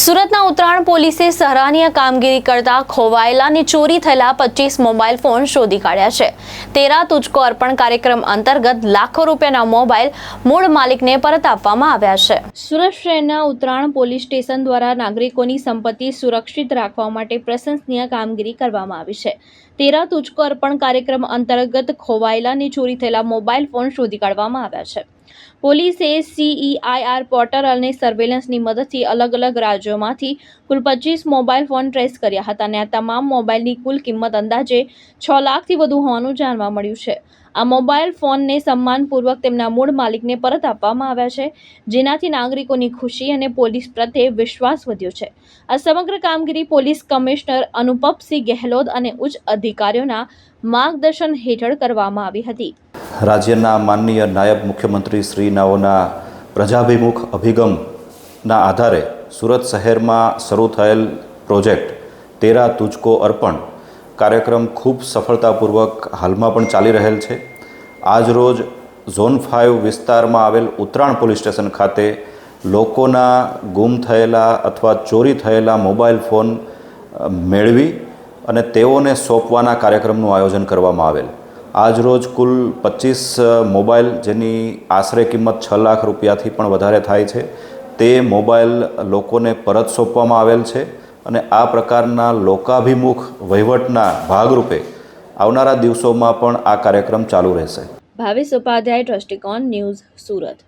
સુરતના ઉત્તરાયણ પોલીસે સરાહનીય કામગીરી કરતા ખોવાયેલા અને ચોરી થયેલા 25 મોબાઈલ ફોન શોધી કાઢ્યા છે। તેરા તુજકો અર્પણ કાર્યક્રમ અંતર્ગત લાખો રૂપિયાના મોબાઈલ મૂળ માલિકને પરત આપવામાં આવ્યા છે। સુરત શહેરના ઉત્તરાયણ પોલીસ સ્ટેશન દ્વારા નાગરિકોની સંપત્તિ સુરક્ષિત રાખવા માટે પ્રશંસનીય કામગીરી કરવામાં આવી છે। તેરા તુજકો અર્પણ કાર્યક્રમ અંતર્ગત ખોવાયેલા અને ચોરી થયેલા મોબાઈલ ફોન શોધી કાઢવામાં આવ્યા છે। પોલીસે CEIR પોર્ટલ અને સર્વેલન્સની મદદથી અલગ અલગ રાજ્યોમાંથી કુલ 25 મોબાઈલ ફોન ટ્રેસ કર્યા હતા અને આ તમામ મોબાઈલની કુલ કિંમત અંદાજે 6 લાખથી વધુ હોવાનું જાણવા મળ્યું છે। આ મોબાઈલ ફોનને સન્માનપૂર્વક તેમના મૂળ માલિકને પરત આપવામાં આવ્યા છે, જેનાથી નાગરિકોની ખુશી અને પોલીસ પ્રત્યે વિશ્વાસ વધ્યો છે। આ સમગ્ર કામગીરી પોલીસ કમિશનર અનુપમસિંહ ગેહલોત અને ઉચ્ચ અધિકારીઓના માર્ગદર્શન હેઠળ કરવામાં આવી હતી। રાજ્યના માનનીય નાયબ મુખ્યમંત્રી શ્રીનાઓના પ્રજાભિમુખ અભિગમના આધારે સુરત શહેરમાં શરૂ થયેલ પ્રોજેક્ટ તેરા તુજકો અર્પણ કાર્યક્રમ ખૂબ સફળતાપૂર્વક હાલમાં પણ ચાલી રહેલ છે। આજરોજ ઝોન 5 વિસ્તારમાં આવેલ ઉત્તરાયણ પોલીસ સ્ટેશન ખાતે લોકોના ગુમ થયેલા અથવા ચોરી થયેલા મોબાઈલ ફોન મેળવી અને તેઓને સોંપવાના કાર્યક્રમનું આયોજન કરવામાં આવેલ। આજરોજ કુલ 25 મોબાઈલ જેની આશરે કિંમત 6 લાખ રૂપિયાથી પણ વધારે થાય છે તે મોબાઈલ લોકોને પરત સોંપવામાં આવેલ છે અને આ પ્રકારના લોકાભિમુખ વહીવટના ભાગરૂપે આવનારા દિવસોમાં પણ આ કાર્યક્રમ ચાલુ રહેશે। ભાવેશ ઉપાધ્યાય, દ્રષ્ટિકોણ ન્યૂઝ, સુરત।